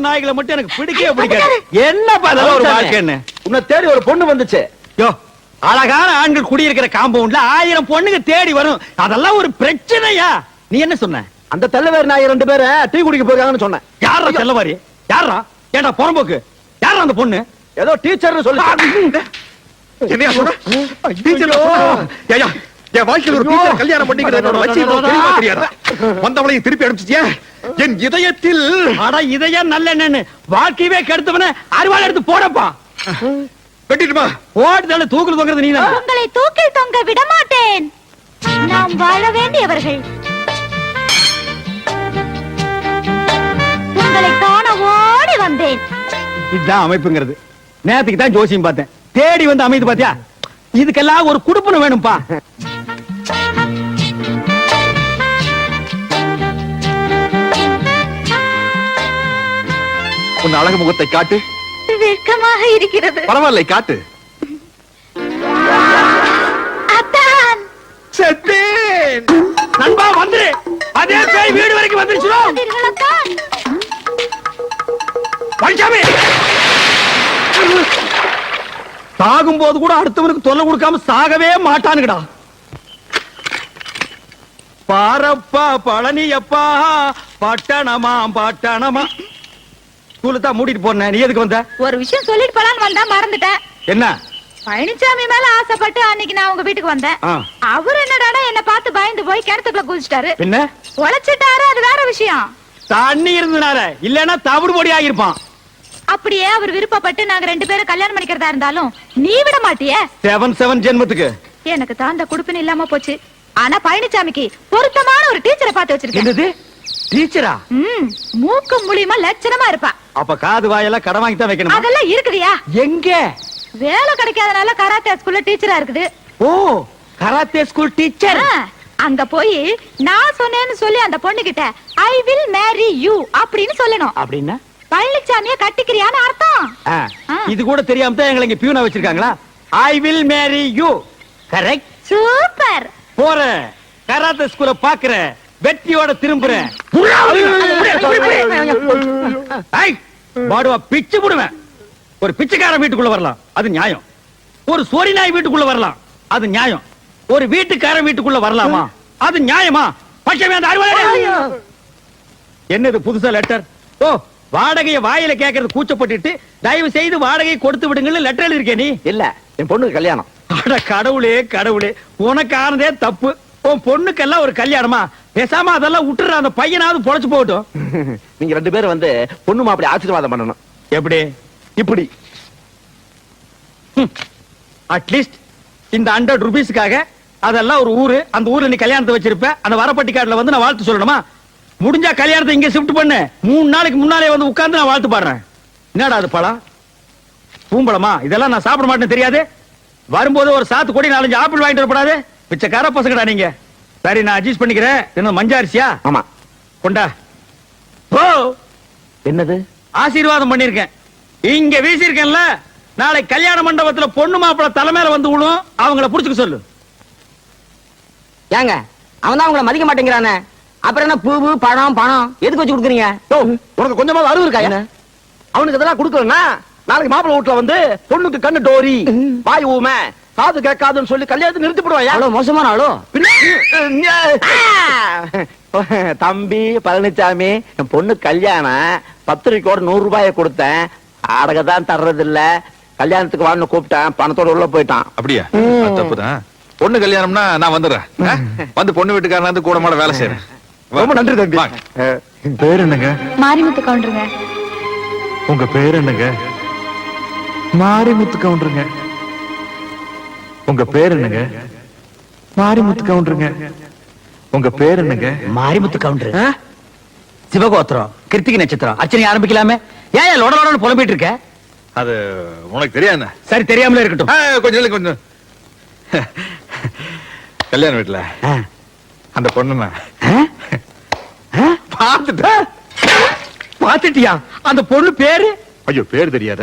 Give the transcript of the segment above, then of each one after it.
நாய்களை மட்டும் எனக்கு பிடிக்கவே பிடிக்காது. என்ன பார்த்தா ஒரு வாழ்க்கைன்னு உன்னை தேடி ஒரு பொண்ணு வந்துச்சு. யோ, அழகான ஆண்கள் குடியிருக்கிற காம்பவுண்ட்ல 1000 பொண்ணுங்க தேடி வரும். அதெல்லாம் ஒரு பிரச்சனையா? நீ என்ன சொன்ன? அந்த தெல்லவேறு நாய் 2 பேரை டீ குடிக்க போயிருக்காங்கன்னு சொன்னேன். யாரா தெல்லவாரி? யாரா? ஏண்டா புறம்போக்கு? யாரா அந்த பொண்ணு? ஏதோ டீச்சர்னு சொல்லி. என்னையா சொல்ற? டீச்சர் ஏயா என் வாழ்க்கையில் ஒரு டீச்சர் கல்யாணம் பண்ணிக்கிறது என்னோட லட்சியம் தெரியாதா? வந்தவளையும் திருப்பி அனுப்பிச்சிட்டியா? என் இதயத்தில் அட இதயம் நல்ல என்னன்னு வாழ்க்கையவே கெடுத்தவன அறுவாள் எடுத்து போடப்பா. வெட்டிட்டுமா? ஓடுதல தூக்குல தொங்குறது நீதான். உங்களை தூக்கில் தொங்க விட மாட்டேன். நாம் வாழ வேண்டியவர்கள். உங்களை காண ஓடி வந்தேன். இதுதான் அமைப்புங்கிறது. நேத்துக்கு தான் ஜோசியம் பார்த்தேன். தேடி வந்து அமைது பாத்தியா? இதுக்கெல்லாம் ஒரு குடுப்பன வேணும்பா. உன் அழகு முகத்தை காட்டு. வெட்கமாக இருக்கிறது. பரவாயில்லை, காட்டு. அத்தான், செத்தேன். நண்பா வந்து அதே பேய் வீடு வரைக்கும் வந்துருச்சு. வந்தீர்கள் அத்தான். பஞ்சாமி சாகும் போது கூட அடுத்தவனுக்கு தொல்லை கொடுக்காம சாகவே மாட்டானுங்கடா. பாரப்பா பழனியப்பா பட்டணமா பட்டணமா. ஸ்கூலுக்கு மூடிட்டு போனேன். நீ எதுக்கு வந்த? ஒரு விஷயம் சொல்லிட்டு போலான்னு வந்தா மறந்துட்டேன். என்ன? பழனிசாமி மேல ஆசைப்பட்டு அன்னைக்கு நான் உங்க வீட்டுக்கு வந்தேன். அவர் என்னடா என்ன பார்த்து பயந்து போய் கிணத்துக்குள்ள குதிச்சிட்டாரு. என்ன உழைச்சிட்டாரு, அது வேற விஷயம். தண்ணி இருந்தனால, இல்லன்னா தவிடு பொடி ஆகிருப்பான். அப்படியே அவர் விருப்பப்பட்டு நாங்க 2 பேரும் கல்யாணம் பண்ணிக்கிறதா இருந்தாலும் நீ விட மாட்டியே. 7 ஜென்மத்துக்கு எனக்கு தான் அந்த குடுப்பின இல்லாம போச்சு. ஆனா பழனிசாமிக்கு பொருத்தமான ஒரு டீச்சரை பார்த்து வச்சிருக்கேன். என்னது டீச்சரா? மூக்கு மூலியமா லட்சணமா இருப்பா. அப்ப காது வாயெல்லாம் கடன் வாங்கி தான் வைக்கணும். அதெல்லாம் இருக்குதியா? எங்க? வேலை கிடைக்காதனால கராத்தே ஸ்கூல்ல டீச்சரா இருக்குது. ஓ, கராத்தே ஸ்கூல் டீச்சர். அங்க போய் நான் சொன்னேன்னு சொல்லி அந்த பொண்ணு கிட்ட ஐ வில் மேரி யூ அப்படின்னு சொல்லணும். அப்படின்னா பழனிசாமிய கட்டிக்கிறியான்னு அர்த்தம். இது கூட தெரியாம தான் எங்களை இங்க பியூனா வச்சிருக்காங்களா? I will marry you. Correct. Super. போறேன், கராத்தே ஸ்கூல பாக்குறேன், வெற்றியோட திரும்புறேன். பாடுவா பிச்சு புடுவேன். ஒரு பிச்சைக்காரன் வீட்டுக்குள்ள வரலாம், அது நியாயம். ஒரு சோரி நாய் வீட்டுக்குள்ள வரலாம், அது நியாயம். ஒரு வீட்டுக்காரன் வீட்டுக்குள்ள வரலாமா? அது நியாயமா? என்னது புதுசா லெட்டர்? ஓ, வாடகையை வாயில கேட்கறது கூச்சப்பட்டுட்டு தயவு செய்து வாடகை கொடுத்து விடுங்கன்னு லெட்டர் எழுதிருக்கே நீ? இல்ல, என் பொண்ணுக்கு கல்யாணம். அட கடவுளே கடவுளே, உனக்கு ஆனதே தப்பு. உன் பொண்ணுக்கெல்லாம் ஒரு கல்யாணமா? பேசாம அதெல்லாம் விட்டுற, அந்த பையனாவது பொழைச்சு போகட்டும். நீங்க 2 பேரும் வந்து பொண்ணு மாப்பிள்ளை ஆசீர்வாதம் பண்ணணும். எப்படி? இப்படி அட்லீஸ்ட் இந்த 100 ரூபீஸ்க்காக அதெல்லாம் ஒரு ஊரு, அந்த ஊர்ல நீ கல்யாணத்தை வச்சிருப்ப. அந்த வரப்பட்டி கார்டுல வந்து நான் வாழ்த்து சொல்லணுமா? முடிஞ்சா கல்யாணத்தை இங்க ஷிஃப்ட் பண்ணு. 3 நாளைக்கு முன்னாலே வந்து உட்கார்ந்து நான் வாழ்த்து பாடுறேன். என்னடா அது பழம்? பூம்பழமா? இதெல்லாம் நான் சாப்பிட மாட்டேன்னு தெரியாது? வரும்போது ஒரு சாத்து கொடி 4-5 ஆப்பிள் வாங்கிட்டு வரப்படாது? பிச்சைக்கார பசங்கடா நீங்க. சரி, நான் அட்ஜஸ்ட் பண்ணிக்கிறேன். என்ன மஞ்சாரிசியா? ஆமா. கொண்டா. ஓ, என்னது? ஆசீர்வாதம் பண்ணிருக்கேன். இங்க வீசிருக்கேன்ல, நாளை கல்யாண மண்டபத்துல பொண்ணு மாப்பிள்ள தலைமையில வந்து விழும். அவங்கள புடிச்சுக்க சொல்லு. ஏங்க, அவன் தான் உங்களை மதிக்க மாட்டேங்கிறானே. அப்புறம் என்ன பூவு பணம் பணம் எதுக்கு வச்சு கொடுக்குறீங்க? உனக்கு கொஞ்சமாவது அறிவு இருக்கா? அவனுக்கு இதெல்லாம் கொடுக்கலன்னா நாளைக்கு மாப்பிள்ளை வீட்டுல வந்து பொண்ணுக்கு கண்ணு டோரி, வாய் ஊமை, காது கேட்காதுன்னு சொல்லி கல்யாணத்தை நிறுத்தி போடுவாயா? அவ்வளவு மோசமான ஆளோ? தம்பி பழனிசாமி, என் பொண்ணு கல்யாணம், பத்திரிக்கையோட 100 ரூபாயை கொடுத்தேன். அடகதான் தர்றது இல்ல. கல்யாணத்துக்கு வான்னு கூப்பிட்டேன், பணத்தோட உள்ள போயிட்டான். அப்படியா? தப்புதான். பொண்ணு கல்யாணம்னா நான் வந்துடுறேன். வந்து பொண்ணு வீட்டுக்காரன் வந்து கூட மாட வேலை செய்யறேன். ரொம்ப நன்றி தம்பி. பேர் என்னங்க? மாரிமுத்து கவுண்டருங்க. உங்க பேர் என்னங்க? மாரிமுத்து கவுண்டருங்க. உங்க பேர் என்னங்க? மாரிமுத்து கவுண்டருங்க. உங்க பேர் என்னங்க? மாரிமுத்து கவுண்டர். சிவகோத்திரம், கிருத்திகை நட்சத்திரம். அர்ச்சனை ஆரம்பிக்கலாமே. ஏன் லொடலோட புலம்பிட்டு இருக்க? அது உனக்கு தெரியாது. சரி, தெரியாமலே இருக்கட்டும். கொஞ்சம் கொஞ்சம். கல்யாண வீட்டுல அந்த பொண்ணு பாத்துட்டியா? அந்த பொண்ணு பேரு? ஐயோ, பேர் தெரியாத.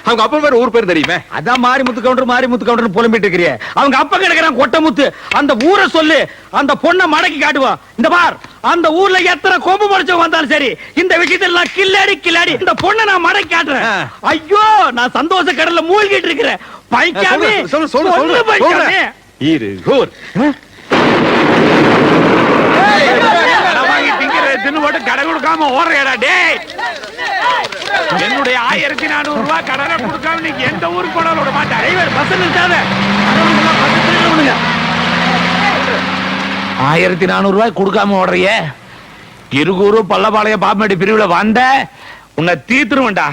அவங்க அப்பா பேர் ஊர் பேர் தெரியுமே. அதான் மாரிமுத்து கவுண்டர் புலம்பிட்டு இருக்கிறிய. அவங்க அப்பா கிடக்குறான் கொட்டமுத்து. அந்த ஊரை சொல்லு, அந்த பொண்ணை மடக்கி காட்டுவான். இந்த பார், அந்த ஊர்ல எத்தனை கொம்பு முடிச்சவங்க வந்தாலும் சரி, இந்த விஷயத்துல நான் கில்லாடி இந்த பொண்ணை நான் மடக்கி காட்டுறேன். ஐயோ, நான் சந்தோஷ கடல்ல மூழ்கிட்டு இருக்கிறேன். பைக்காமே சொல்லு பைக்காமே இருகூர். கடை கொடுக்காம ஓடுறா டேய். என்னுடைய 1400 ரூபாய் கடனை கொடுக்காம நீங்க எந்த ஊருக்கு போனாலும் விட மாட்டேன். பஸ் நிறுத்தாத. 1400 ரூபாய் கொடுக்காம ஓடுறிய. இருகூரு பள்ளபாளையம் பாப்பமேடு பிரிவுல வந்த உன்னை தீத்துருவேன்டா.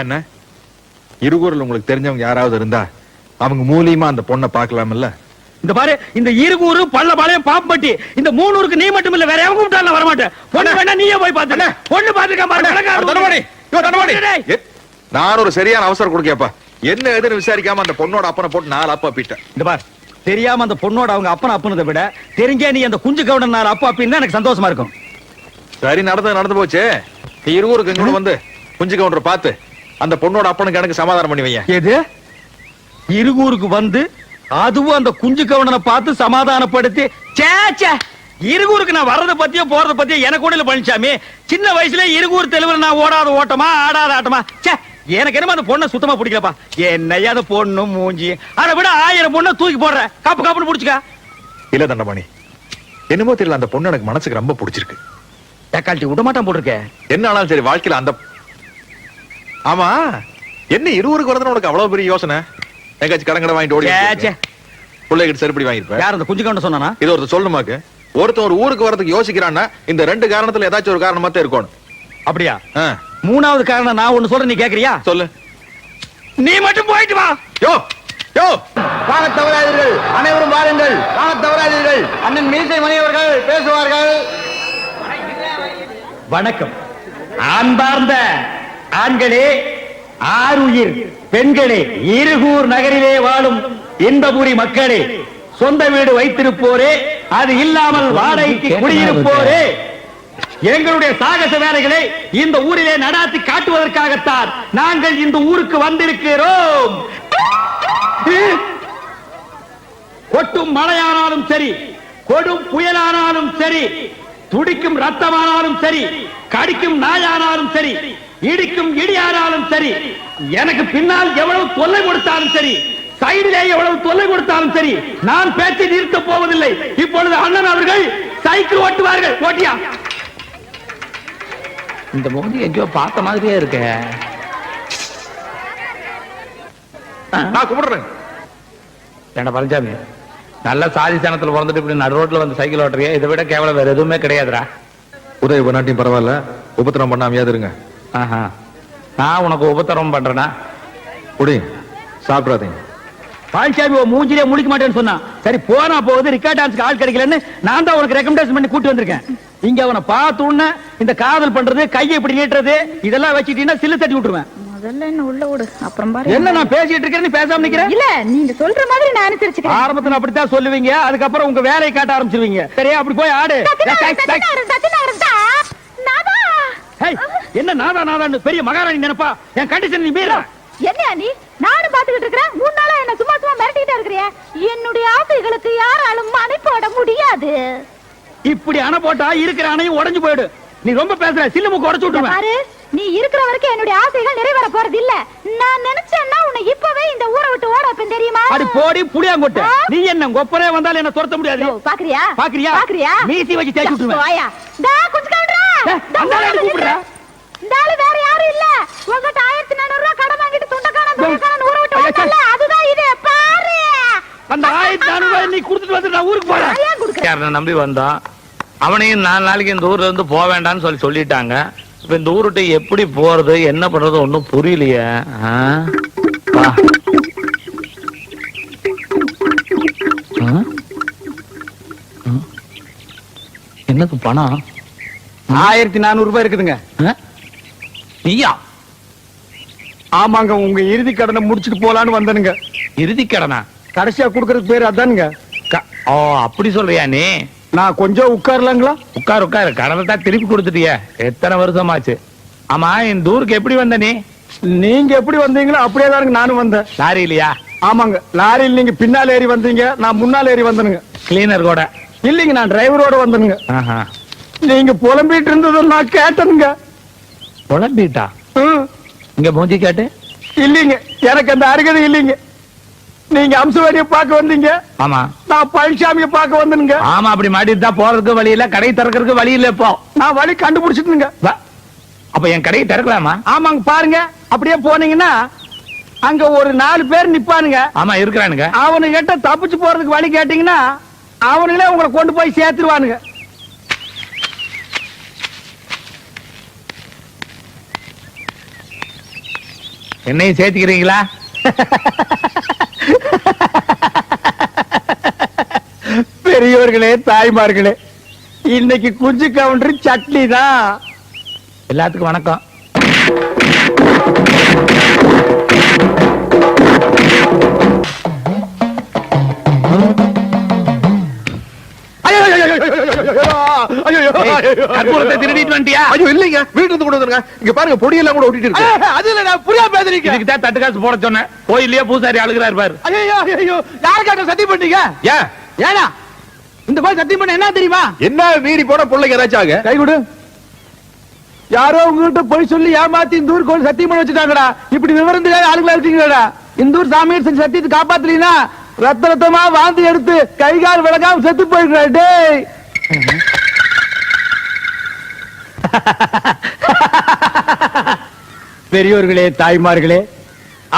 என்ன இருகூர்ல உங்களுக்கு தெரிஞ்சவங்க யாராவது இருந்தா அவங்க மூலியமா அந்த பொண்ணை பார்க்கலாம்ல? இந்த பாரு, இந்த இருகூரு பள்ளபாளையம் பாப்பம்பட்டி இந்த 3 ஊருக்கு நீ மட்டும் இல்ல, வேற எவங்க கூப்பிட்டாலும் வர மாட்டேன். பொண்ணு வேணா நீயே போய் பாத்து. பொண்ணு பாத்துக்க பாரு. நான் ஒரு சரியான அவசரம் கொடுக்கப்பா. என்ன எதுன்னு விசாரிக்காம அந்த பொண்ணோட அப்பனை போட்டு 4 அப்பா பீட்டேன். இந்த பார், தெரியாம அந்த பொண்ணோட அவங்க அப்பனை அப்புனதை விட தெரிஞ்சே நீ அந்த குஞ்சு கவுடன் 4 அப்பா அப்படின்னு எனக்கு சந்தோஷமா இருக்கும். சரி, நடந்து போச்சு. நீ இருகூருக்கு எங்க வந்து குஞ்சு கவுண்டரை பார்த்து அந்த பொண்ணோட அப்பனுக்கு எனக்கு சமாதானம் பண்ணி வைய. எது? இருகூருக்கு வந்து அதுவும் அந்த குஞ்சு கவுண்டனை பார்த்து சமாதானப்படுத்தி? சேச்சே, இருகூருக்கு நான் வர்றத பத்தியோ போறத பத்தியோ எனக்கு கூட இல்ல பழனிசாமி. சின்ன வயசுல இருகூர் தெளிவுல நான் ஓடாத ஓட்டமா ஆடாத ஆட்டமா. சே, எனக்கு என்னமா அந்த பொண்ணை சுத்தமா பிடிக்கலப்பா. என்னையா அந்த பொண்ணு மூஞ்சி, அதை விட 1000 பொண்ணை தூக்கி போடுற. காப்புன்னு புடிச்சுக்க. இல்ல தண்டபாணி, என்னமோ தெரியல, அந்த பொண்ணு எனக்கு மனசுக்கு ரொம்ப பிடிச்சிருக்கு. தக்காளி விட மாட்டான் போட்டிருக்க. என்ன ஆனாலும் சரி, வாழ்க்கையில அந்த ஆமா என்ன இருவருக்கு வரதுன்னு உனக்கு அவ்வளவு பெரிய யோசனை? எங்காச்சும் கடங்கடை வாங்கிட்டு ஓடி பிள்ளைகிட்ட செருப்படி வாங்கிருப்பேன். யார் அந்த குஞ்சு கவுண்டன் சொன்னானா? இது ஒருத்தர் சொல்லணுமாக்கு. ஒருத்தன் ஒரு ஊருக்கு வரதுக்கு யோசிக்கிறான்னா இந்த 2 காரணத்துல ஏதாச்சும் ஒரு காரணமா தான் இருக்கணும். அப்படியா? 3வது காரணம் நான் ஒண்ணு சொல்றேன், நீ கேக்குறியா? சொல்லு. நீ மட்டும் போயிட்டு வா. யோ யோ, வாங்க தவறாதீர்கள், அனைவரும் வாருங்கள். வாங்க தவறாதீர்கள், அண்ணன் மீசை மணி அவர்கள் பேசுவார்கள். வணக்கம். அன்பார்ந்த ஆண்களே, ஆருயிர் பெண்களே, இருகூர் நகரிலே வாழும் இன்பபுரி மக்களே, சொந்த வீடு வைத்திருப்போரே, அது இல்லாமல் வாடகைக்கு குடியிருப்போரே, எங்களுடைய சாகச வேலைகளை இந்த ஊரிலே நடாத்தி காட்டுவதற்காகத்தான் நாங்கள் இந்த ஊருக்கு வந்திருக்கிறோம். கொட்டும் மழையானாலும் சரி, கொடும் புயலானாலும் சரி, துடிக்கும் ரத்தமானாலும் சரி, கடிக்கும் நாயானாலும் சரி, இடிக்கும் இடியானாலும் சரி, எனக்கு பின்னால் எவ்வளவு தொல்லை கொடுத்தாலும் சரி, சைடிலே எவ்வளவு தொல்லை கொடுத்தாலும் சரி, நான் பேச்சை நிறுத்த போவதில்லை. இப்பொழுது அண்ணன் அவர்கள் சைக்கிள் ஓட்டுவார்கள். ஓட்டியா? இந்த மோதி எங்கேயோ பார்த்த மாதிரியே இருக்க. நான் கும்பிடுறேன். ஏண்டா பழனிசாமி, நல்ல சாதி சனத்துல பிறந்துட்டு இப்படி நடு ரோட்ல வந்து சைக்கிள் ஓட்டுறிய, இதை விட கேவலம் வேற எதுவுமே கிடையாதுடா. உதவி பண்ணாட்டியும் பரவாயில்ல, உபத்திரம் பண்ணாமையாவது இருங்க. நான் உனக்கு உபத்திரம் பண்றேனா? குடி, சாப்பிடாதீங்க. பழனிசாமி மூஞ்சிலே முடிக்க மாட்டேன்னு சொன்னா, சரி போனா போகுது, ரிக்கார்ட் டான்ஸ்க்கு ஆள் கிடைக்கலன்னு நான் தான் உனக்கு ரெக்கமெண்டேஷன் பண்ணி கூட்டி வந்திருக்கேன். இங்க அவனை பார்த்த உடனே இந்த காதல் பண்றது, கையை இப்படி நீட்டுறது, இதெல்லாம் வச்சுட்டீங்கன்னா சில்லு தட்டி விட்டுருவேன். முதல்ல என்ன உள்ள விடு, அப்புறம் பாரு. என்ன நான் பேசிட்டு இருக்கேன், நீ பேசாம நிக்கிற? இல்ல, நீங்க சொல்ற மாதிரி நான் அனுசரிச்சுக்கிறேன். ஆரம்பத்துல அப்படித்தான் சொல்லுவீங்க, அதுக்கப்புறம் உங்க வேலையை காட்ட ஆரம்பிச்சிருவீங்க. சரியா? அப்படி போய் ஆடு. என்ன நாதான்னு பெரிய மகாராணி நினைப்பா? என் கண்டிஷன் நீ மீற. என்ன நீ? நானும் பாத்துக்கிட்டு இருக்கிறேன். 3 நாளா என்ன சும்மா மிரட்டிட்டே இருக்கிறியா? என்னுடைய ஆசைகளுக்கு யாராலும் அணை போட முடியாது. இப்படி அணை போட்டா இருக்கிற அணையும் உடைஞ்சு போயிடு. நீ ரொம்ப பேசுற, சில்லு மூக்கு உடைச்சு விட்டுருவேன். பாரு, நீ இருக்கிற வரைக்கும் என்னுடைய ஆசைகள் நிறைவேற போறது இல்ல. நான் நினைச்சேன்னா உன்னை இப்பவே இந்த ஊரை விட்டு ஓட வைப்பேன், தெரியுமா? அடி போடி புளியாங்கொட்டை. நீ என்ன கொப்பரே வந்தாலும் என்ன துரத்த முடியாது. பாக்குறியா? பாக்குறியா? பாக்குறியா? மீசி வச்சு தேய்ச்சு விட்டுருவேன். வாயா. டா கொஞ்சம் கவுண்டரா. அந்த ஆளு கூப்பிடுறா. இந்த ஆளு வேற யாரும் இல்ல. உங்ககிட்ட 1400 ரூபாய் கடன் வாங்கிட்டு துண்டக்காரன் ஊரை விட்டு ஓடல. அதுதான் இது. பாரு. அந்த 1400 ரூபாய் நீ கொடுத்துட்டு வந்து நான் ஊருக்கு போறேன். யாரனை நம்பி வந்தான், அவனையும் 4 நாளைக்கு இந்த ஊர்ல இருந்து போக வேண்டாம்னு சொல்லிட்டாங்க. இப்ப இந்த ஊருட்டு எப்படி போறது, என்ன பண்றது ஒண்ணும் புரியலையே. என்னது பணம்? 1400 ரூபாய் இருக்குதுங்க. நீயா? ஆமாங்க, உங்க இறுதி கடனை முடிச்சிட்டு போலான்னு வந்தனுங்க. இறுதி கடனா? கடைசியா குடுக்கறதுக்கு பேர் அதானுங்க. ஓ, அப்படி சொல்றியா நீ? நான் கொஞ்சம் உட்காரலாங்களா? உட்காரு கடனை தான் திருப்பி கொடுத்துட்டிய. எத்தனை வருஷமாச்சு? ஆமா, இந்த ஊருக்கு எப்படி வந்த நீ? நீங்க எப்படி வந்தீங்களோ அப்படியே தானுங்க நானும் வந்தேன். லாரி இல்லையா? ஆமாங்க, லாரியில் நீங்க பின்னால ஏறி வந்தீங்க, நான் முன்னால ஏறி வந்தனுங்க. கிளீனர் கூட? இல்லைங்க, நான் டிரைவரோட வந்தனுங்க. ஆஹா. நீங்க புலம்பிட்டு இருந்ததை நான் கேட்டனுங்க. புலம்பிட்டா? ம். இங்க மூஞ்சி கேட்டு? இல்லைங்க, எனக்கு அந்த அருகதை இல்லைங்க. நீங்க அம்சவாரியை பார்க்க வந்தீங்க, ஆமா. நான் பழனிசாமியை பார்க்க வந்தனுங்க. ஆமா, அப்படி மாட்டிட்டு தான் போறதுக்கு வழி இல்ல, கடை திறக்கிறதுக்கு வழி இல்ல. இப்போ நான் வழி கண்டுபிடிச்சிட்டுங்க. அப்ப என் கடையை திறக்கலாமா? ஆமாங்க, பாருங்க, அப்படியே போனீங்கன்னா அங்க ஒரு 4 பேர் நிப்பானுங்க. ஆமா, இருக்கிறானுங்க. அவனுகிட்ட தப்பிச்சு போறதுக்கு வழி கேட்டீங்கன்னா அவனுங்களே உங்களை கொண்டு போய் சேர்த்துருவானுங்க. என்னையும் சேர்த்துக்கிறீங்களா? பெரியவர்களே, தாய்மார்களே, இன்னைக்கு குஞ்சு கவுண்டர் சட்னி தான். எல்லாத்துக்கும் வணக்கம். கற்பூரத்தை திருடிட்டு வந்துட்டியா? ஐயோ இல்லைங்க, வீட்டுல இருந்து கொண்டு வந்துருங்க. இங்க பாருங்க, பொடியெல்லாம் கூட ஒட்டிட்டு இருக்கு. அது இல்ல, நான் புரியா பேசுறீங்க. இதுக்கு தான் தட்டு காசு போட சொன்னேன். கோயிலே பூசாரி அழுகிறாரு பாரு. ஐயோ ஐயோ, யாருக்காக சத்தியம் பண்ணீங்க? ஏன் ஏனா இந்த மாதிரி சத்தியம் பண்ண என்ன தெரியுமா? என்ன மீறி போன பிள்ளைங்க ஏதாச்சும் ஆக? கை கொடு. யாரோ உங்ககிட்ட போய் சொல்லி ஏமாத்தி இந்த ஊர் கோயில் சத்தியம் பண்ண வச்சுட்டாங்கடா. இப்படி விவரம் தெரியாத ஆளுங்களா இருக்கீங்கடா. இந்த ஊர் சாமியார் செஞ்ச சத்தியத்தை காப்பாத்தலீனா ரத்த ரத்தமா வாந்தி எடுத்து கை கால் விளக்காம செத்து போயிருக்கா. டேய், பெரியோர்களே, தாய்மார்களே,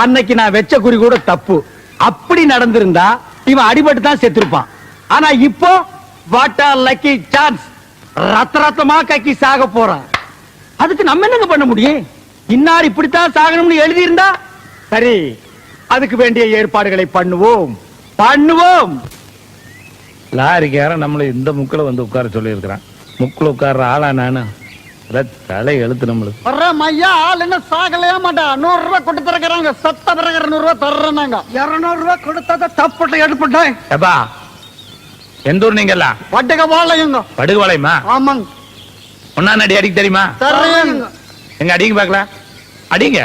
அன்னைக்கு நான் வெச்ச குறி கூட தப்பு. அப்படி நடந்திருந்தா இவன் அடிபட்டு தான் செத்துருப்பான். ஆனா இப்போ வாட் ஆ லக்கி சான்ஸ், ரத்த ரத்தமா கக்கி சாக போறான். அதுக்கு நம்ம என்னங்க பண்ண முடியும்? இன்னார் இப்படித்தான் சாகணும்னு எழுதி இருந்தா சரி, அதுக்கு வேண்டிய ஏற்பாடுகளை பண்ணுவோம். லாரிக்காரன் நம்மள இந்த முக்கில வந்து உட்கார சொல்லி இருக்கிறான். முக்கில் உட்கார்ற ஆளா நானு? தலை எழுத்து நம்மளுக்கு. ஐயா, ஆள் என்ன சாகலையா மாட்டா. 100 ரூபாய் கொண்டு தரக்குறாங்க. சத்த பிறகு 200 ரூபாய் தர்றாங்க. 200 ரூபாய் கொடுத்தா தப்பட்ட எடுப்பட்டேன். எப்பா, எந்த ஊர் நீங்க எல்லாம்? வட்டக வாழையுங்க. படுகுவாளையமா? ஆமாங்க. ஒன்னா அடி அடிக்க தெரியுமா? தர்றேங்க. எங்க அடிங்க பாக்கலாம். அடிங்க.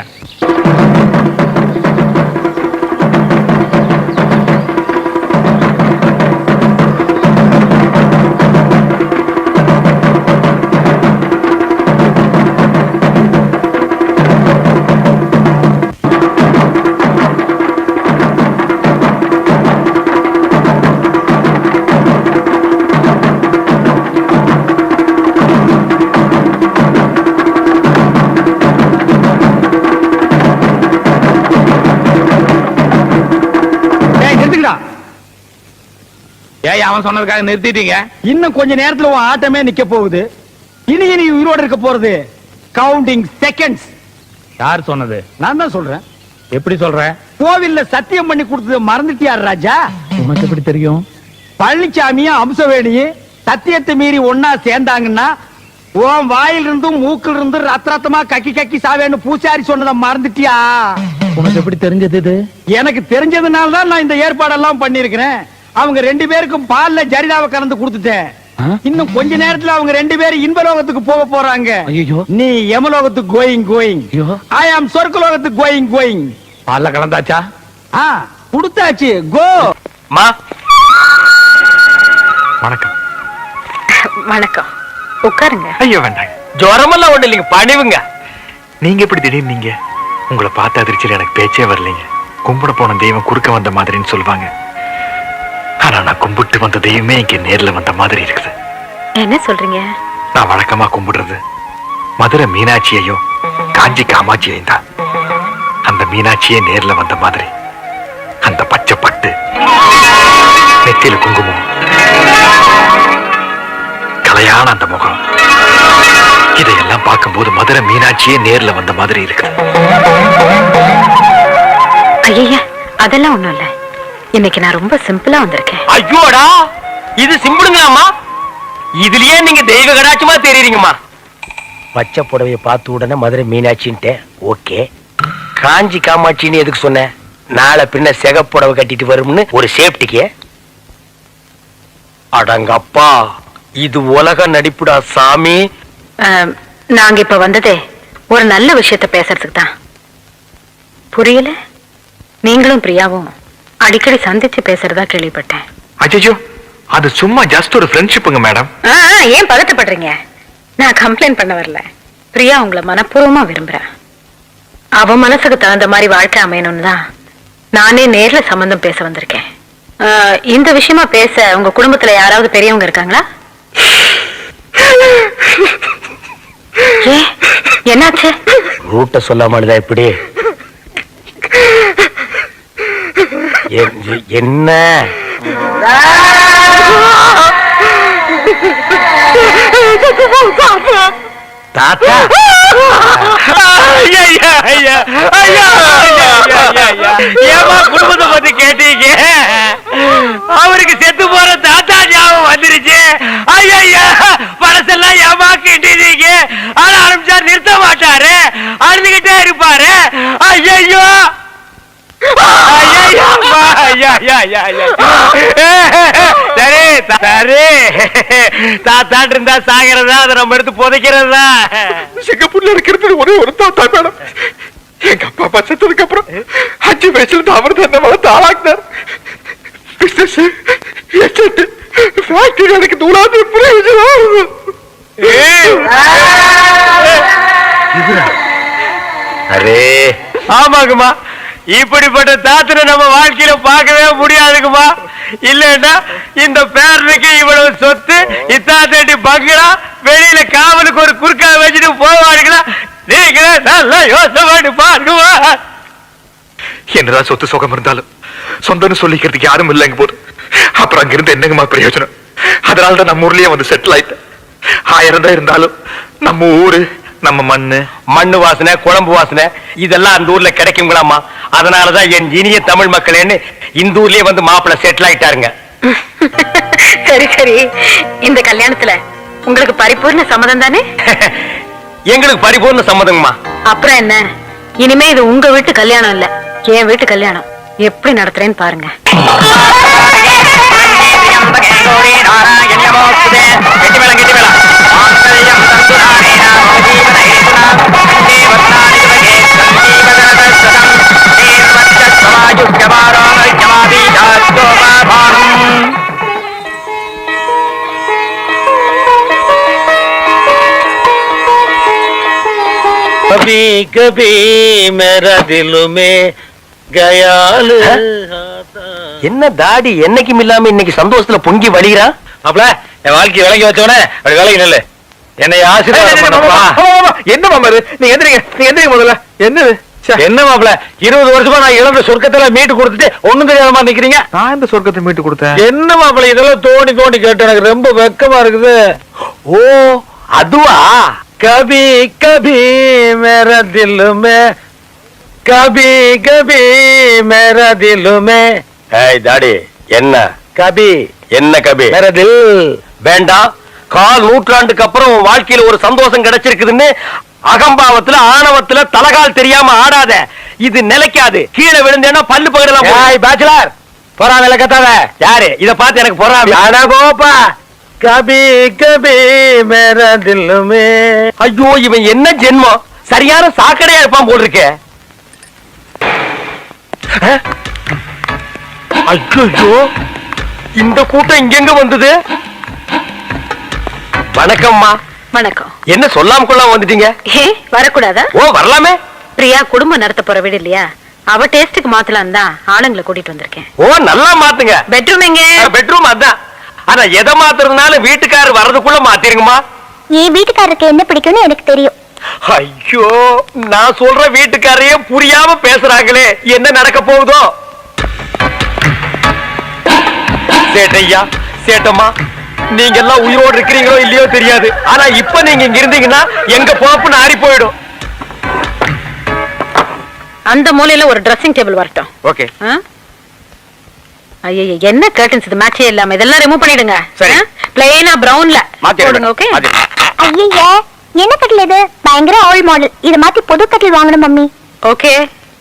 ஏய், அவன் சொன்னதுக்காக நிறுத்திட்டீங்க? இன்னும் கொஞ்ச நேரத்துல உன் ஆட்டமே நிக்க போகுது. இனி நீ உயிரோட இருக்க போறது கவுண்டிங் செகண்ட்ஸ். யார் சொன்னது? நான் தான் சொல்றேன். எப்படி சொல்ற? கோவில்ல சத்தியம் பண்ணி கொடுத்தது மறந்துட்டியார் ராஜா? உனக்கு எப்படி தெரியும்? பழனிசாமியும் அம்சவேணியும் சத்தியத்தை மீறி ஒன்னா சேர்ந்தாங்கன்னா உன் வாயில் இருந்தும் மூக்கில் இருந்து ரத்த ரத்தமா கக்கி கக்கி சாவேன்னு பூசாரி சொன்னதை மறந்துட்டியா? உனக்கு எப்படி தெரிஞ்சது இது? எனக்கு தெரிஞ்சதுனால தான் நான் இந்த ஏற்பாடெல்லாம் பண்ணிருக்கிறேன். அவங்க 2 பேருக்கும் பால்ல ஜரிதாவை கலந்து கொடுத்துட்டேன். இன்னும் கொஞ்ச நேரத்துல அவங்க 2 பேரும் இன்பலோகத்துக்கு போக போறாங்க. நீ யமலோகத்துக்கு கோயிங். ஐ ஆம் சொர்க்கலோகத்துக்கு கோயிங். பால்ல கலந்தாச்சா? கொடுத்தாச்சு. கோ. மா, வணக்கம். வணக்கம், உட்காருங்க. ஐயோ வேண்டாங்க. ஜுரமெல்லாம் ஒண்ணு இல்லைங்க, பணிவுங்க. நீங்க எப்படி திடீர்னு நீங்க? உங்களை பார்த்த அதிர்ச்சியில் எனக்கு பேச்சே வரலைங்க. கும்பிட போன தெய்வம் குறுக்க வந்த மாதிரின்னு சொல்லுவாங்க. ஆனா நான் கும்பிட்டு வந்த தெய்வமே இங்க நேர்ல வந்த மாதிரி இருக்குது. என்ன சொல்றீங்க? நான் வழக்கமா கும்பிடுறது மதுரை மீனாட்சியையும் காஞ்சி காமாட்சியையும் தான். அந்த மீனாட்சியே நேர்ல வந்த மாதிரி அந்த பச்சை பட்டு, நெத்தியில குங்குமம், கலையான அந்த முகம், இதையெல்லாம் பார்க்கும்போது மதுரை மீனாட்சியே நேர்ல வந்த மாதிரி இருக்கு. ஐயா, அதெல்லாம் ஒண்ணும் இல்ல. இன்னைக்கு நான் ரொம்ப சிம்பிளா வந்திருக்கேன். ஐயோடா, இது சிம்பிளுங்களாமா? இதுலயே நீங்க தெய்வ கடாட்சமா தெரியுறீங்கம்மா. பச்சை புடவைய பார்த்த உடனே மதுரை மீனாட்சின்ட்டு ஓகே. காஞ்சி காமாட்சின்னு எதுக்கு சொன்ன? நாளை பின்ன சிகப்புடவை கட்டிட்டு வரும்னு ஒரு சேஃப்டிக்கு. அடங்கப்பா, இது உலக நடிப்புடா சாமி. நாங்க இப்ப வந்ததே ஒரு நல்ல விஷயத்த பேசுறதுக்கு தான். புரியல. நீங்களும் பிரியாவும் அடிக்கடி சந்திச்சு பேசுறதா கேள்விப்பட்டேன். அச்சோ, அது சும்மா ஜஸ்ட் ஒரு ஃப்ரெண்ட்ஷிப்புங்க மேடம். ஏன் பதட்டப்படுறீங்க? நான் கம்ப்ளைண்ட் பண்ண வரல. பிரியா உங்களை மனப்பூர்வமா விரும்புறேன். அவ மனசுக்கு தகுந்த மாதிரி வாழ்க்கை அமையணும்னு தான் நானே நேர்ல சம்பந்தம் பேச வந்திருக்கேன். இந்த விஷயமா பேச உங்க குடும்பத்துல யாராவது பெரியவங்க இருக்காங்களா? என்னாச்சு? ரூட்ட சொல்லாமலுதா எப்படி? என்ன தாத்தா? ஏமா குடும்பத்தை பத்தி கேட்டீங்க? அவருக்கு செத்து போற தாத்தா ஞாபகம் வந்துருச்சு. ஐயா பழசெல்லாம் ஏமா கேட்டீங்க? ஆனா ஆரம்பிச்சா நிறுத்த மாட்டாரு, அழுதுகிட்டே இருப்பாரு. ஐயோ சரி சரி, தாத்தாட்டு இருந்தா சாகிறதா, அதை நம்ம எடுத்து புதைக்கிறதா? சிங்கப்பூர்ல இருக்கிறது ஒரே ஒரு தாத்தா மேடம். எங்க அப்பா அப்பா செத்ததுக்கு அப்புறம் 5 வயசுல அவர் தான் என்ன வளர்த்து ஆளாக்குனார். பிசினஸ், எஸ்டேட், ஃபேக்டரி எனக்கு நூலாவது பிரயோஜனம். அரே ஆமாங்கம்மா, இப்படிப்பட்ட தாத்தனை நம்ம வாழ்க்கையில பார்க்கவே முடியாதுங்கம்மா. இல்லன்னா இந்த பேரனுக்கு இவ்வளவு சொத்து, இத்தாத்தேட்டி பங்களா, வெளியில காவலுக்கு ஒரு குறுக்கா வச்சுட்டு போவாருங்களா? நீங்களே நல்லா யோசனை பண்ணி பாருங்கம்மா. என்னதான் சொத்து சுகம் இருந்தாலும் சொந்தம்னு சொல்லிக்கிறதுக்கு யாரும் இல்லைங்க போது. அப்புறம் அங்கிருந்து என்னங்கம்மா பிரயோஜனம்? அதனாலதான் நம்ம ஊர்லயே வந்து செட்டில் ஆயிட்டேன். 1000 தான் இருந்தாலும் நம்ம ஊரு, நம்ம மண்ணு வாசனை, குழம்பு வாசனை இதெல்லாம் அந்த ஊர்ல கிடைக்குங்களாமா. அதனாலதான் என் இனிய தமிழ் மக்களேன்னு இந்த ஊர்லயே வந்து மாப்பிள்ள செட்டில் ஆயிட்டாருங்க. சரி சரி, இந்த கல்யாணத்துல உங்களுக்கு பரிபூர்ண சம்மதம் தானே? எங்களுக்கு பரிபூர்ண சம்மதங்கம்மா. அப்புறம் என்ன, இனிமே இது உங்க வீட்டு கல்யாணம் இல்ல, என் வீட்டு கல்யாணம். எப்படி நடத்துறேன்னு பாருங்க. कभी कभी मेरा दिल में गयाल. என்ன தாடி என்னைக்கும் இல்லாம இன்னைக்கு சந்தோஷத்துல பொங்கி வழிகிறான்? அப்பல என் வாழ்க்கை விலகி வச்சவனே அப்படி விலகி நில்லு. என்னை ஆசீர்வாதம் பண்ணப்பா. என்ன மாமா நீங்க எந்திரிங்க முதல்ல. என்னது என்ன மாப்பிள, 20 வருஷமா நான் இழந்த சொர்க்கத்துல மீட்டு கொடுத்துட்டு ஒண்ணும் தெரியாம நிக்கிறீங்க. நான் இந்த சொர்க்கத்தை மீட்டு கொடுத்தேன். என்ன மாப்பிள இதெல்லாம் தோண்டி தோண்டி கேட்டு எனக்கு ரொம்ப வெக்கமா இருக்குது. ஓ அதுவா? கபி கபி மேரா தில் மே, கபி கபி மேரா தில் மே. ஏய் தாடி என்ன கபி? என்ன கபி? மேரா தில் வேண்டாம். கால் நூற்றாண்டுக்கு அப்புறம் வாழ்க்கையில ஒரு சந்தோஷம் கிடைச்சிருக்குதுன்னு அகம்பாவத்துல ஆணவத்துல தலகால் தெரியாம ஆடாத. இது நிலைக்காது. கீழே விழுந்தேன்னா பல்லு பகடலாம். பேச்சுலர் பொறாம விளக்கத்தாவ யாரு? இத பார்த்து எனக்கு பொறாம கோப்பா. கபி கபி மேரா தில் மே. ஐயோ இவன் என்ன ஜென்மம், சரியான சாக்கடையா இருப்பான் போல் இருக்கே. ஐயோ இந்த கூட்டம் இங்கெங்க வந்தது? வணக்கம்மா. வணக்கம். என்ன சொல்லாம கொள்ளாம வந்துட்டீங்க? வரக்கூடாதா? ஓ வரலாமே. பிரியா குடும்பம் நடத்த போற வீடு இல்லையா, அவ டேஸ்டுக்கு மாத்தலாம் தான் ஆளுங்களை கூட்டிட்டு வந்திருக்கேன். ஓ நல்லா மாத்துங்க. பெட்ரூம் எங்க? பெட்ரூம் அதான். ஆனா எதை மாத்துறதுனால வீட்டுக்காரர் வர்றதுக்குள்ள மாத்திருங்கம்மா. என் வீட்டுக்காரருக்கு என்ன பிடிக்கும்னு எனக்கு தெரியும். ஐயோ நான் சொல்ற வீட்டுக்காரையே புரியாம பேசுறாங்களே, என்ன நடக்க போகுதோ? சேட்டையா சேட்டம்மா, நீங்க எல்லாம் உயிரோடு இருக்கிறீங்களோ இல்லையோ தெரியாது. ஆனா இப்ப நீங்க இங்க இருந்தீங்கன்னா எங்க போப்புன்னு ஆறி போயிடும். அந்த மூலையில ஒரு ட்ரெஸ்ஸிங் டேபிள் வரட்டும். ஓகே. ஐயோ என்ன கர்டன்ஸ் இது மேட்சே இல்லாம, இதெல்லாம் ரிமூவ் பண்ணிடுங்க. சரி. பிளைனா பிரவுன்ல மாத்திடுங்க. ஓகே. ஐயோ என்ன கட்டில் இது? பயங்கர ஓல்ட் மாடல். இத மாத்தி புது கட்டில் வாங்கணும் மம்மி. ஓகே,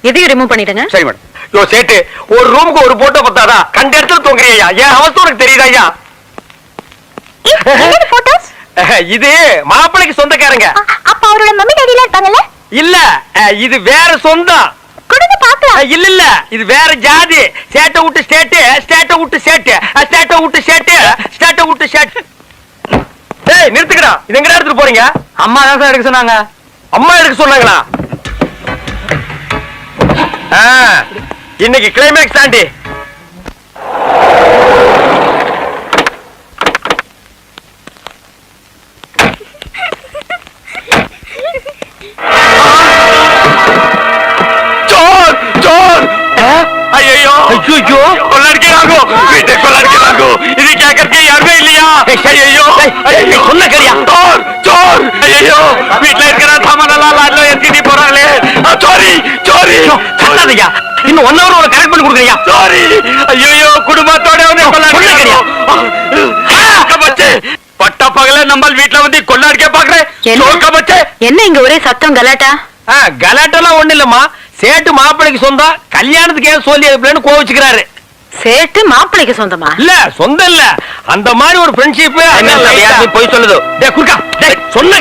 இதையும் ரிமூவ் பண்ணிடுங்க. சரி மேடம். யோ சேட்டு, ஒரு ரூமுக்கு ஒரு போட்டோ பத்தாதா? கண்ட இடத்துல தூங்குறியா? என் அவஸ்தை உனக்கு தெரியுதா ஐயா? என்னது போட்டோஸ்? இது மாப்பிளைக்கு சொந்தக்காரங்க. அப்ப அவரோட மம்மி டாடில இருப்பாங்கல்ல? இல்ல இது வேற சொந்தம். கொடுங்க பாக்கலாம். இல்ல இல்ல இது வேற ஜாதி. சேட்டை விட்டு ஸ்டேட்டு, ஸ்டேட்டை விட்டு சேட்டு, ஸ்டேட்டை விட்டு சேட்டு, ஸ்டேட்டை விட்டு சேட்டு. டேய் நிறுத்துக்கடா. இது எங்கடா எடுத்துட்டு போறீங்க? அம்மா தான் சார் எடுக்க சொன்னாங்க. அம்மா எடுக்க சொன்னாங்களா? இன்னைக்கு கிளைமேக்ஸ் தாண்டி. ஐயோ ஐயோ கொள்ளடிக்கிறாங்க, வீட்டை கொள்ளடிக்கிறாங்க. இது கேட்கறதுக்கு யாருமே இல்லையா? ஐயோ சொன்ன கரியா சோர் சோர். ஐயோ வீட்டுல இருக்கிற சாமானெல்லாம் லாட்ல ஏத்திட்டு போறாங்களே. சாரி சாரி கத்தாதீங்க. இன்னும் 1 hour ஒரு கரெக்ட் பண்ணி கொடுக்குறியா? சாரி. ஐயோ குடும்பத்தோட வந்து கொள்ளடிக்கிறாங்க. பட்ட பகல நம்ம வீட்டுல வந்து கொள்ளடிக்க பாக்குறேன். என்ன இங்க ஒரே சத்தம் கலாட்டா? கலாட்டெல்லாம் ஒண்ணு இல்லம்மா. சேட்டு மாப்பிளைக்கு சொந்தம், கல்யாணத்துக்கு ஏன் சொல்லி அனுப்பலன்னு கோவிச்சுக்கிறாரு. சேட்டு மாப்பிளைக்கு சொந்தமா? இல்ல சொந்தம் இல்ல, அந்த மாதிரி ஒரு ஃப்ரெண்ட்ஷிப். போய் சொல்லுது. சொன்ன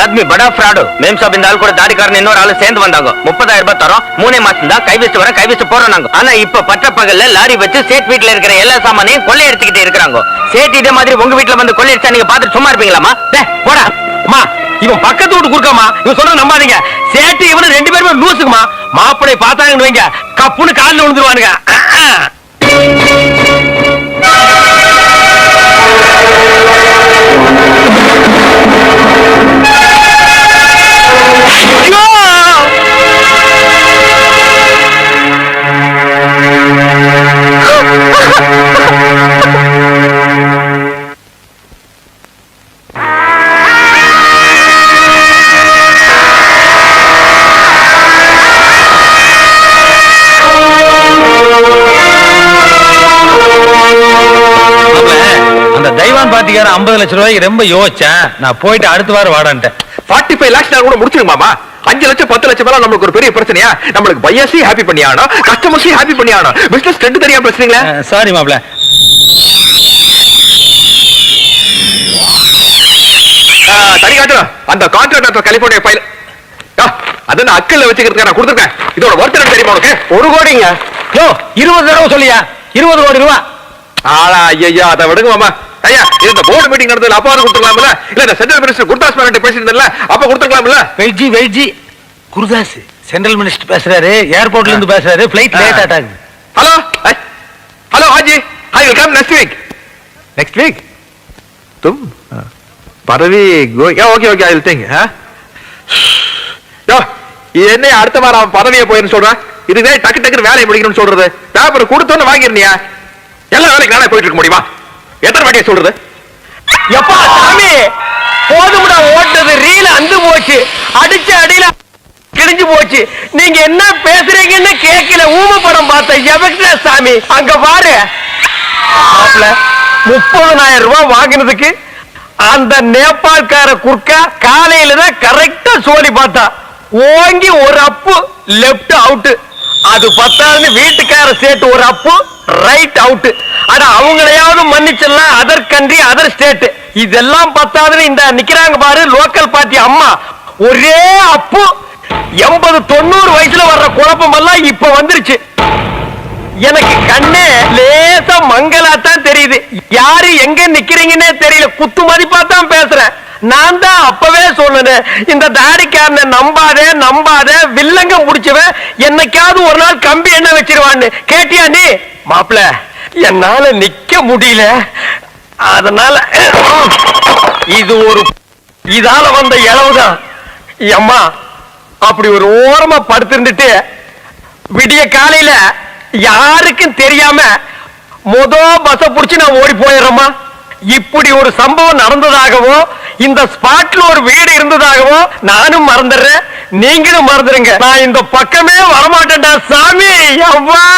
ஆத்மி படா ஃப்ராடு. மேம் சாப் இந்த ஆள் கூட தாடிக்காரன் இன்னொரு ஆளு சேர்ந்து வந்தாங்க. 30,000 ரூபாய் தரோம், 3 மாசம் தான் கை வச்சு வர, கை வச்சு போறோம் நாங்க. ஆனா இப்ப பட்ட பகல்ல லாரி வச்சு சேட் வீட்டுல இருக்கிற எல்லா சாமானையும் கொள்ளை எடுத்துக்கிட்டு இருக்கிறாங்க. சேட்டு இதே மாதிரி உங்க வீட்டுல வந்து கொள்ளை அடிச்சா நீங்க பாத்துட்டு சும்மா இருப்பீங்களாமா? போடா அம்மா. இவன் பக்கத்து வீட்டு குறுக்காமா, இவன் சொல்ற நம்பாதீங்க. சேட்டு இவனு 2 பேருமே லூசுக்குமா. மாப்பிளை பார்த்தாங்கன்னு வைங்க, கப்புன்னு காலில் விழுந்துருவானுங்க. அந்த தெய்வான் பாத்திக்கார 50 லட்சம் ரூபாய்க்கு ரொம்ப யோசிச்சேன். நான் போயிட்டு அடுத்த வாரம் வாடான்ட்டேன். 45 lakhs கூட முடிச்சிருமாமா. 5 லட்சம் 10 லட்சம் மேல நம்மளுக்கு ஒரு பெரிய பிரச்சனையா? நம்மளுக்கு பையர்ஸையும் ஹாப்பி பண்ணி ஆகணும், கஸ்டமர்ஸையும் ஹாப்பி பண்ணி ஆகணும். பிசினஸ் ரெண்டு தனியா பேசுறீங்களா? சாரி மாப்ள. தனி காட்டுறோம். அந்த கான்ட்ராக்டர் கலிபோர்னியா ஃபைல் அதான் அக்கல்ல வச்சுக்கிறதுக்கு நான் கொடுத்துருக்கேன். இதோட ஒர்த் என்ன தெரியுமா உனக்கு? 1 கோடிங்க. யோ 20 தடவை சொல்லியா? 20 கோடி ரூபா. ஆளா ஐயா அதை விடுங்க மாமா. ஐயா இந்த போர்டு மீட்டிங் நடந்ததுல அப்பா கொடுத்துக்கலாம்ல? இல்ல இந்த சென்ட்ரல் மினிஸ்டர் குர்தாஸ் மேனன் பேசியிருந்தல அப்ப கொடுத்துக்கலாம்ல? வெயிட்ஜி குருதாஸ் சென்ட்ரல் மினிஸ்டர் பேசுறாரு, ஏர்போர்ட்ல இருந்து பேசுறாரு, ஃளைட் லேட் ஆட்டாங்க. ஹலோ ஹலோ ஹாஜி, I will come next week. Next week? तुम பரவி okay okay I will think. யோ என்ன அடுத்த வாரம் பதவியை போயிருன்னு சொல்றேன். இதுவே டக்கு டக்குன்னு வேலையை முடிக்கணும்னு சொல்றது. பேப்பர் கொடுத்தோன்னு வாங்கிருந்தியா? எல்லா வேலைக்கு நானே போயிட்டு இருக்க முடியுமா? எத்தனை வாட்டியை சொல்றது? எப்பா சாமி போதும்டா ஓட்டது. ரீல அந்து போச்சு, அடிச்ச அடியில கிழிஞ்சு போச்சு. நீங்க என்ன பேசுறீங்கன்னு கேட்கல. ஊம படம் பார்த்த எவக்டா சாமி. அங்க பாரு 30,000 ரூபாய் வாங்கினதுக்கு அந்த நேபாள்கார குர்க்கா காலையில தான் கரெக்டா சோழி பார்த்தா. ஓங்கி ஒரு அப்பு லெப்ட் அவுட். அது பத்தாதுன்னு வீட்டுக்கார சேட்டு ஒரு அப்பு ரைட் அவுட். ஆனா அவங்களையாவது மன்னிச்சிடலாம், அதர் கண்ட்ரி அதர் ஸ்டேட். இதெல்லாம் பத்தாதுன்னு இந்த நிக்கிறாங்க பாரு லோக்கல் பார்ட்டி அம்மா, ஒரே அப்பு. 80-90 வயசுல வர்ற குழப்பம் எல்லாம் இப்ப வந்துருச்சு. எனக்கு கண்ணே லேசா மங்கலாத்தான் தெரியுது. யாரு எங்க நிக்கிறீங்கன்னே தெரியல. குத்து மதிப்பா தான் பேசுறேன். நான் தான் அப்பவே சொன்னேன், இந்த தாடிக்காரனை நம்பாத வில்லங்க முடிச்சவன் என்னைக்காவது ஒரு நாள் கம்பி என்ன வச்சிருவான்னு. கேட்டியா நீ? மாப்பிள என்னால நிக்க முடியல, அதனால இது ஒரு இதால வந்த இளவுதான். அம்மா அப்படி ஒரு ஓரமா படுத்திருந்துட்டு விடிய காலையில யாருக்கும் தெரியாம பஸ் புடிச்சு நான் ஓடி போயிடுறேம்மா. இப்படி ஒரு சம்பவம் நடந்ததாகவோ இந்த ஸ்பாட்ல ஒரு வீடு இருந்ததாகவோ நானும் மறந்துடுறேன், நீங்களும் மறந்துடுங்க. நான் இந்த பக்கமே வரமாட்டேன்டா சாமி. அவ்வா